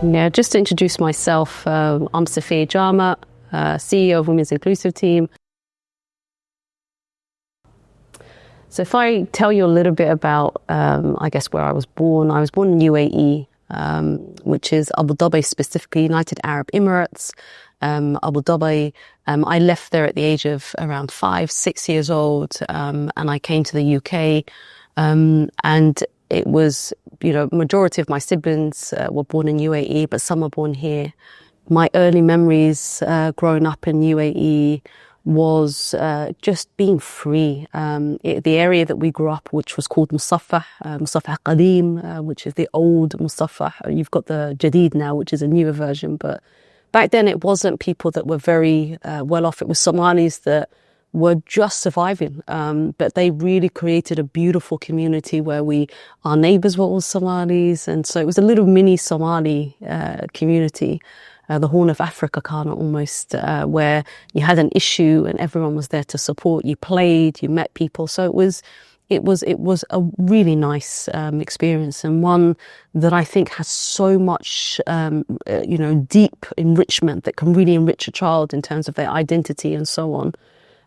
Yeah, just to introduce myself, I'm Safia Jama, CEO of Women's Inclusive Team. So if I tell you a little bit about, I guess, where I was born in UAE, which is Abu Dhabi, specifically United Arab Emirates. Abu Dhabi, I left there at the age of around 5-6 years old, and I came to the UK, and it was, majority of my siblings were born in UAE, but some were born here. My early memories growing up in UAE was just being free. The area that we grew up, which was called Musafah Qadim, which is the old Musafah. You've got the Jadid now, which is a newer version, but back then it wasn't people that were very well off. It was Somalis that were just surviving, but they really created a beautiful community where our neighbours were all Somalis, and so it was a little mini Somali community, the Horn of Africa kind of almost, where you had an issue and everyone was there to support. You played, you met people, so it was a really nice experience, and one that I think has so much deep enrichment that can really enrich a child in terms of their identity and so on.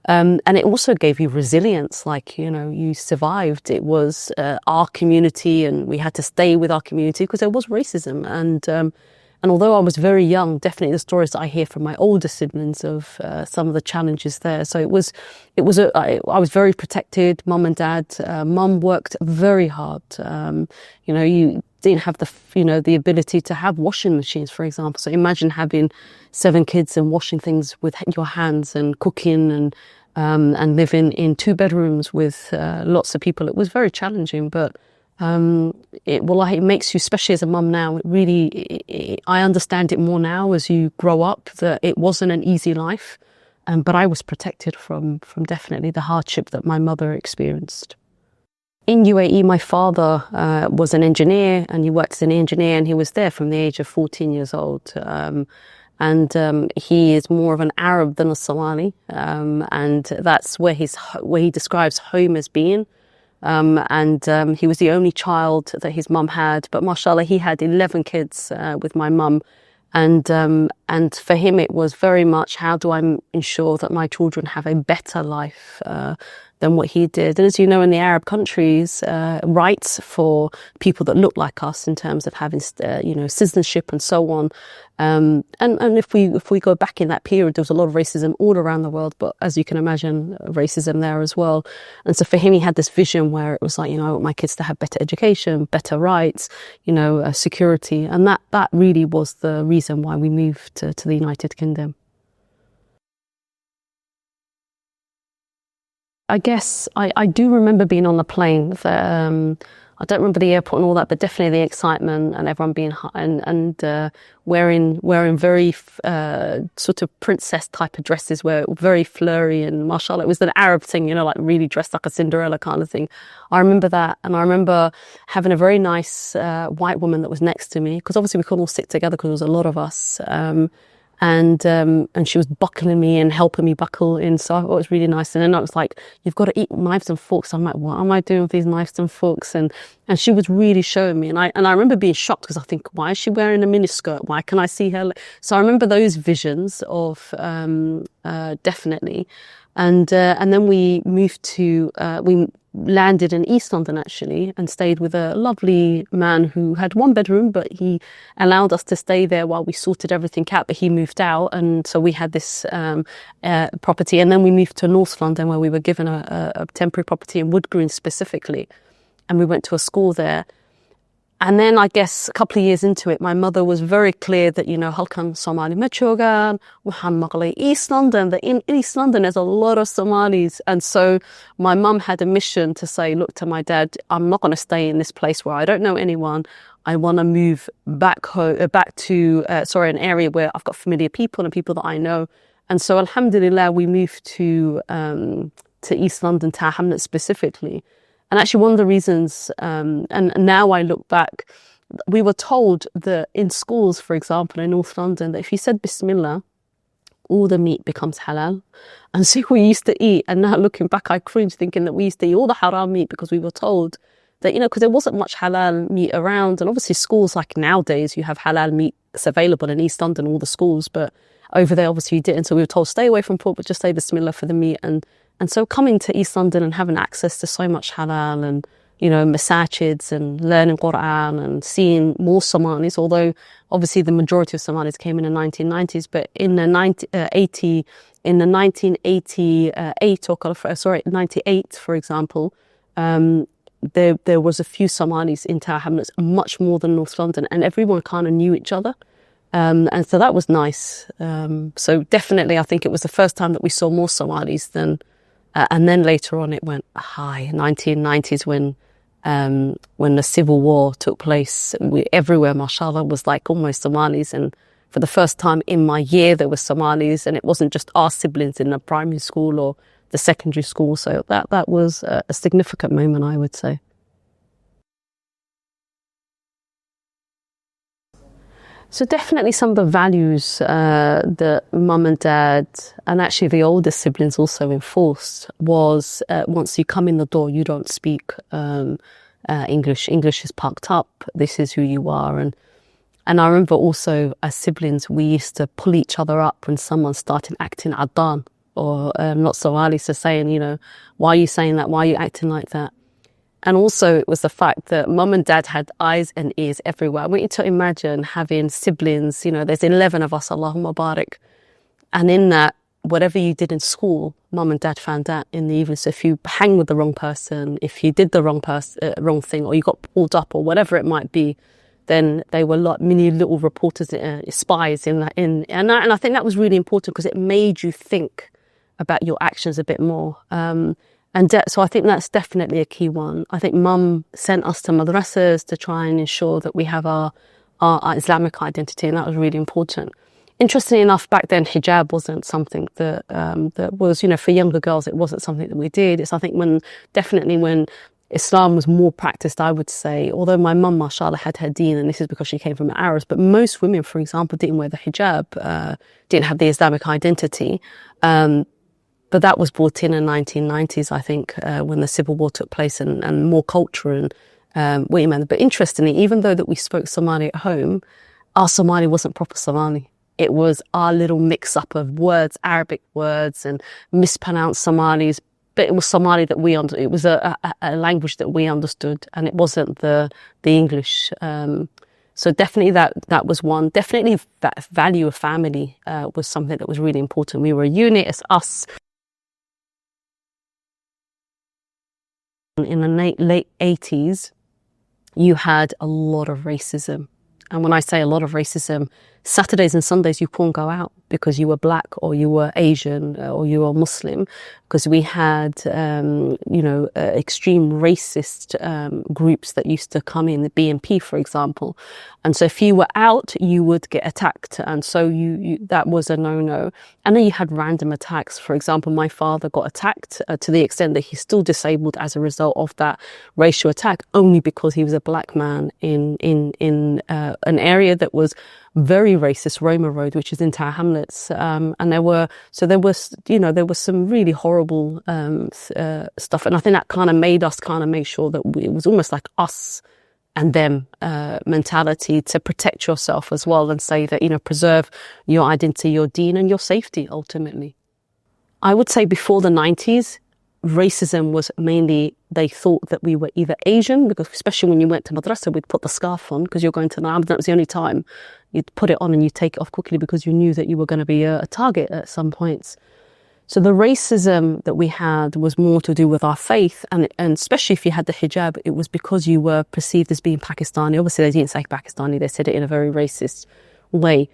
And it also gave you resilience, like, you survived. It was our community, and we had to stay with our community because there was racism. And although I was very young, definitely the stories that I hear from my older siblings of some of the challenges there. So I was very protected, mum and dad. Mum worked very hard. You didn't have the ability to have washing machines, for example. So imagine having 7 kids and washing things with your hands and cooking and living in 2 bedrooms with lots of people. It was very challenging, but it makes you, especially as a mum now, I understand it more now as you grow up, that it wasn't an easy life, but I was protected from definitely the hardship that my mother experienced. In UAE, my father was an engineer, and he worked as an engineer, and he was there from the age of 14 years old. And he is more of an Arab than a Somali, and that's where he describes home as being. And he was the only child that his mum had, but mashallah, he had 11 kids with my mum. And for him, it was very much, how do I ensure that my children have a better life than what he did? And as you know, in the Arab countries, rights for people that look like us in terms of having, citizenship and so on. And if we go back in that period, there was a lot of racism all around the world, but as you can imagine, racism there as well. And so for him, he had this vision where it was like, I want my kids to have better education, better rights, security. And that really was the reason why we moved to the United Kingdom. I guess I do remember being on the plane. I don't remember the airport and all that, but definitely the excitement and everyone being and wearing very sort of princess type of dresses, where very flurry, and mashallah, it was an Arab thing, like really dressed like a Cinderella kind of thing. I remember that, and I remember having a very nice white woman that was next to me, because obviously we couldn't all sit together because there was a lot of us. And she was buckling me and helping me buckle in, so I thought it was really nice. And then I was like, "You've got to eat knives and forks." I'm like, "What am I doing with these knives and forks?" And she was really showing me, and I remember being shocked, because I think, why is she wearing a miniskirt? Why can I see her? So I remember those visions of definitely. And then we landed in East London, actually, and stayed with a lovely man who had 1 bedroom, but he allowed us to stay there while we sorted everything out, but he moved out, and so we had this property. And then we moved to North London, where we were given a temporary property in Wood Green specifically, and we went to a school there. And then I guess a couple of years into it, my mother was very clear that, halkan Somali machogan, waxaan East London, that in East London there's a lot of Somalis. And so my mum had a mission to say, look, to my dad, I'm not going to stay in this place where I don't know anyone. I want to move back to an area where I've got familiar people and people that I know. And so alhamdulillah, we moved to East London, Tower Hamlets specifically. And actually one of the reasons, and now I look back, we were told that in schools, for example, in North London, that if you said Bismillah, all the meat becomes halal. And so we used to eat, and now looking back, I cringe thinking that we used to eat all the haram meat because we were told that, because there wasn't much halal meat around. And obviously schools, like nowadays, you have halal meat it's available in East London, all the schools, but over there, obviously, you didn't. So we were told, stay away from pork, but just say Bismillah for the meat. And so coming to East London and having access to so much halal and, you know, masajids and learning Quran and seeing more Somalis, although obviously the majority of Somalis came in the 1990s, but in the 98, for example, there was a few Somalis in Tower Hamlets, much more than North London, and everyone kind of knew each other. And so that was nice. So definitely, I think it was the first time that we saw more Somalis than, and then later on it went high, 1990s when the civil war took place. Everywhere, mashallah, was like almost Somalis. And for the first time in my year, there were Somalis, and it wasn't just our siblings in the primary school or the secondary school. So that was a significant moment, I would say. So definitely some of the values that mum and dad and actually the older siblings also enforced was once you come in the door, you don't speak English. English is parked up. This is who you are. And I remember also as siblings, we used to pull each other up when someone started acting adan or not Somali, so saying, you know, why are you saying that? Why are you acting like that? And also it was the fact that mum and dad had eyes and ears everywhere. I want you to imagine having siblings, you know, there's 11 of us, Allahumma barik. And in that, whatever you did in school, mum and dad found out in the evening. So if you hang with the wrong person, if you did the wrong thing, or you got pulled up or whatever it might be, then they were like mini little reporters, spies in that. And I think that was really important because it made you think about your actions a bit more. So I think that's definitely a key one. I think mum sent us to madrasas to try and ensure that we have our Islamic identity, and that was really important. Interestingly enough, back then hijab wasn't something that was, you know, for younger girls, it wasn't something that we did. It's I think when Islam was more practiced, I would say, although my mum, mashallah, had her deen, and this is because she came from the Arabs, but most women, for example, didn't wear the hijab, didn't have the Islamic identity. But that was brought in the 1990s, I think, when the Civil War took place and more culture and women. But interestingly, even though that we spoke Somali at home, our Somali wasn't proper Somali. It was our little mix-up of words, Arabic words and mispronounced Somalis. But it was Somali that we understood. It was a language that we understood, and it wasn't the English. So definitely that was one. Definitely that value of family was something that was really important. We were a unit, it's us. In the late 80s, you had a lot of racism. And when I say a lot of racism, Saturdays and Sundays you couldn't go out because you were black or you were Asian or you were Muslim, because we had, extreme racist groups that used to come in, the BNP, for example. And so if you were out, you would get attacked. And so that was a no-no. And then you had random attacks. For example, my father got attacked to the extent that he's still disabled as a result of that racial attack, only because he was a black man in an area that was very racist, Roma Road, which is in Tower Hamlets. And there was some really horrible stuff. And I think that kind of made us make sure that it was almost like us and them mentality to protect yourself as well and say that, preserve your identity, your deen and your safety ultimately. I would say before the 90s, racism was mainly, they thought that we were either Asian, because especially when you went to madrasa, we'd put the scarf on because you're going to Naam. That was the only time you'd put it on and you take it off quickly because you knew that you were going to be a target at some points. So the racism that we had was more to do with our faith, and especially if you had the hijab, it was because you were perceived as being Pakistani. Obviously, they didn't say Pakistani, they said it in a very racist way.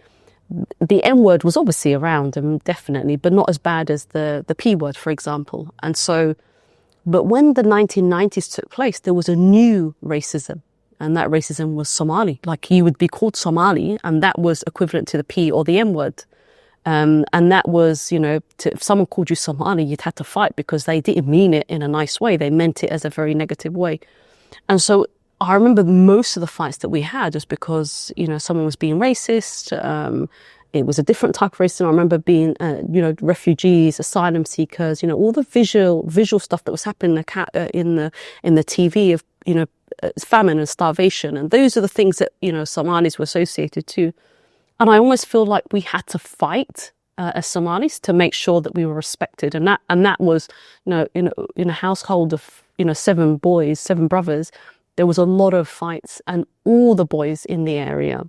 The N word was obviously around, definitely, but not as bad as the P word, for example. And so, but when the 1990s took place, there was a new racism, and that racism was Somali. Like, you would be called Somali, and that was equivalent to the P or the N word. And that was, if someone called you Somali, you'd had to fight because they didn't mean it in a nice way. They meant it as a very negative way. And so I remember most of the fights that we had was because, someone was being racist. It was a different type of racism. I remember being, refugees, asylum seekers, all the visual stuff that was happening in the TV of, famine and starvation. And those are the things that, Somalis were associated to. And I almost feel like we had to fight as Somalis to make sure that we were respected. And that was, in a household of, 7 boys, 7 brothers, there was a lot of fights, and all the boys in the area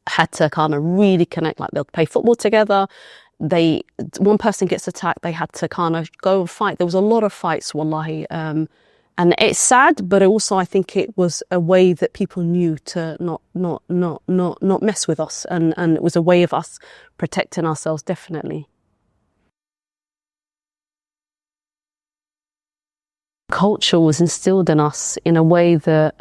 had to kind of really connect. Like, they'll play football together. One person gets attacked, they had to kind of go and fight. There was a lot of fights, wallahi. And it's sad, but also I think it was a way that people knew to not mess with us, and it was a way of us protecting ourselves, definitely. Culture was instilled in us in a way that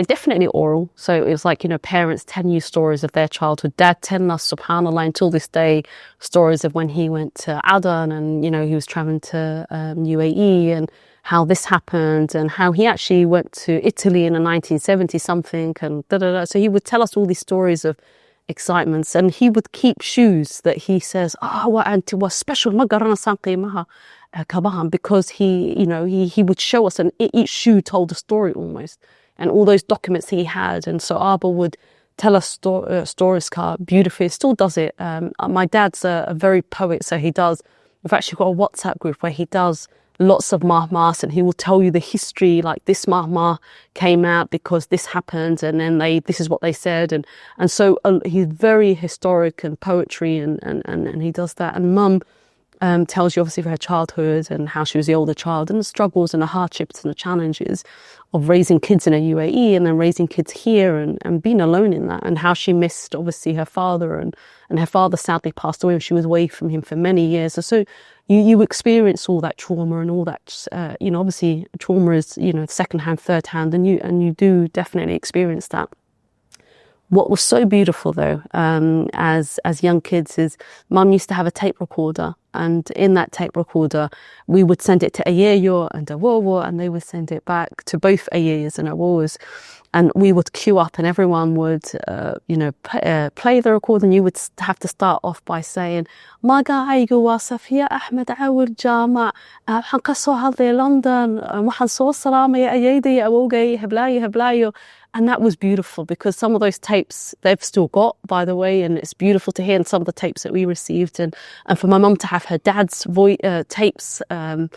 definitely oral. So it was like, parents telling you stories of their childhood. Dad telling us, subhanallah, until this day, stories of when he went to Aden, and he was traveling to UAE, and how this happened, and how he actually went to Italy in the 1970 something, and So he would tell us all these stories of excitements, and he would keep shoes that he says, "Auntie was special, because he would show us, and each shoe told a story almost, and all those documents he had." And so Abba would tell us stories beautifully. He still does it. My dad's a very poet, so we've actually got a WhatsApp group where he does lots of mahmas, and he will tell you the history, like this mahma came out because this happened, and then this is what they said, and so he's very historic and poetry, and he does that. And Mum tells you obviously of her childhood and how she was the older child, and the struggles and the hardships and the challenges of raising kids in a UAE, and then raising kids here, and being alone in that, and how she missed obviously her father, and her father sadly passed away, and she was away from him for many years. And so you experience all that trauma, and all that, obviously trauma is, second-hand, third-hand, and you do definitely experience that. What was so beautiful though, as young kids, is Mum used to have a tape recorder, and in that tape recorder we would send it to Ayeyo and Awowo, and they would send it back to both Ayeyos and Awowos, and we would queue up, and everyone would play the record, and you would have to start off by saying, "Magacaygu waa Safia Jama MBE, waxaan ka soo hadlay London, waxaan soo salaamaya ayeeyday awowgay heblaayo." And that was beautiful, because some of those tapes they've still got, by the way, and it's beautiful to hear. And some of the tapes that we received, and for my mum to have her dad's tapes from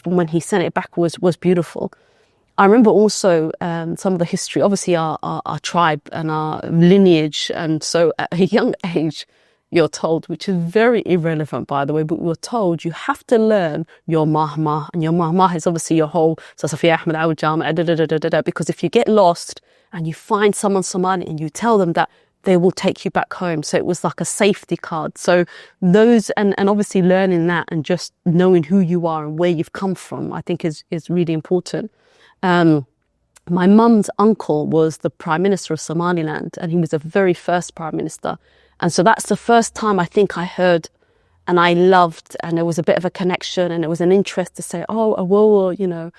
when he sent it back was beautiful. I remember also some of the history, obviously our tribe and our lineage, and so at a young age you're told, which is very irrelevant by the way, but we're told you have to learn your mahma, and your mahma is obviously your whole, so Safia Jama MBE, because if you get lost and you find someone Somali and you tell them that, they will take you back home. So it was like a safety card. So those, and obviously learning that, and just knowing who you are and where you've come from, I think is really important. My mum's uncle was the Prime Minister of Somaliland, and he was the very first Prime Minister. And so that's the first time I think I heard, and I loved, and there was a bit of a connection, and it was an interest to say, oh, Awowo,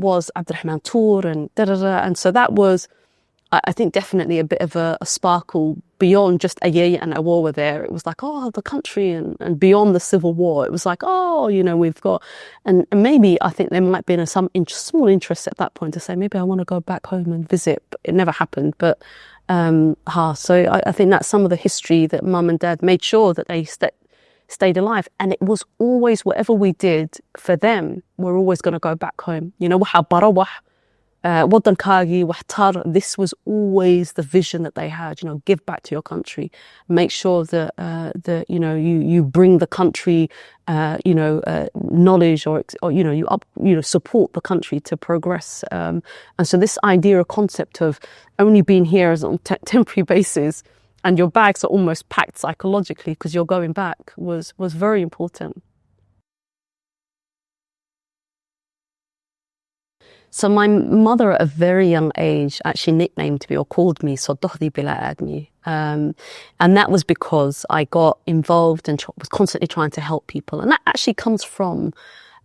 was Abdurrahman Tour, and And so that was, I think, definitely a bit of a sparkle beyond just Ayeye and Awowo there. It was like, oh, the country, and beyond the civil war. It was like, oh, we've got, and maybe I think there might be some small interest at that point to say, maybe I want to go back home and visit, but it never happened. But so I think that's some of the history that Mum and Dad made sure that they stayed alive. And it was always, whatever we did for them, we're always going to go back home. This was always the vision that they had, give back to your country, make sure that you bring the country knowledge, or you support the country to progress, and so this idea or concept of only being here as on temporary basis, and your bags are almost packed psychologically because you're going back, was very important. So my mother at a very young age actually nicknamed me, or called me, Sodohdi Bila Admi. And that was because I got involved and was constantly trying to help people. And that actually comes from,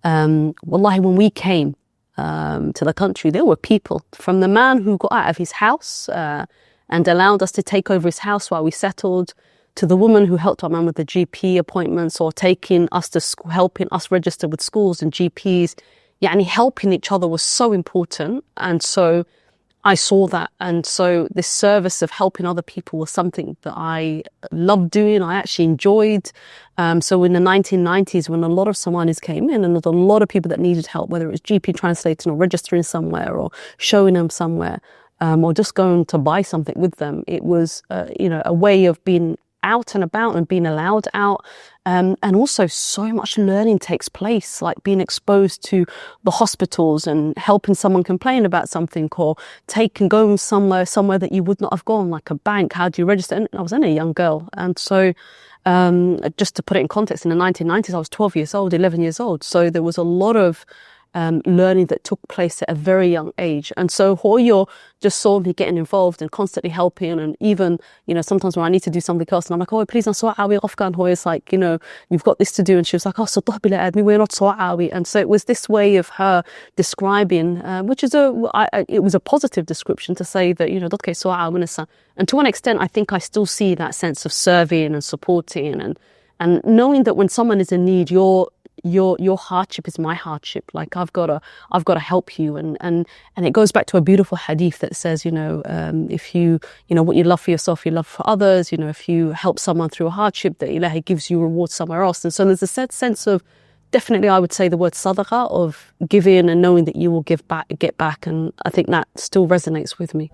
wallahi, when we came to the country, there were people, from the man who got out of his house and allowed us to take over his house while we settled, to the woman who helped our mum with the GP appointments, or taking us to school, helping us register with schools and GPs. Helping each other was so important. And so I saw that. And so this service of helping other people was something that I loved doing. I actually enjoyed. So in the 1990s, when a lot of Somalis came in and there was a lot of people that needed help, whether it was GP translating or registering somewhere or showing them somewhere, or just going to buy something with them, it was, a way of being out and about and being allowed out. And also so much learning takes place, like being exposed to the hospitals and helping someone complain about something, or going somewhere that you would not have gone, like a bank. How do you register? And I was only a young girl. And so just to put it in context, in the 1990s, I was 12 years old, 11 years old. So there was a lot of learning that took place at a very young age. And so Hoyo just saw me getting involved and constantly helping. And even, sometimes when I need to do something else and I'm like, oh, please, and Hoyo's like, you've got this to do. And she was like, oh, so we're not so. And so it was this way of her describing, which is it was a positive description to say that, and to one extent, I think I still see that sense of serving and supporting and knowing that when someone is in need, your hardship is my hardship. Like I've got to help you, and it goes back to a beautiful hadith that says, if you what you love for yourself, you love for others. If you help someone through a hardship, that Ilahi gives you reward somewhere else. And so there's a sense of, definitely, I would say the word sadaqah, of giving and knowing that you will get back, and I think that still resonates with me.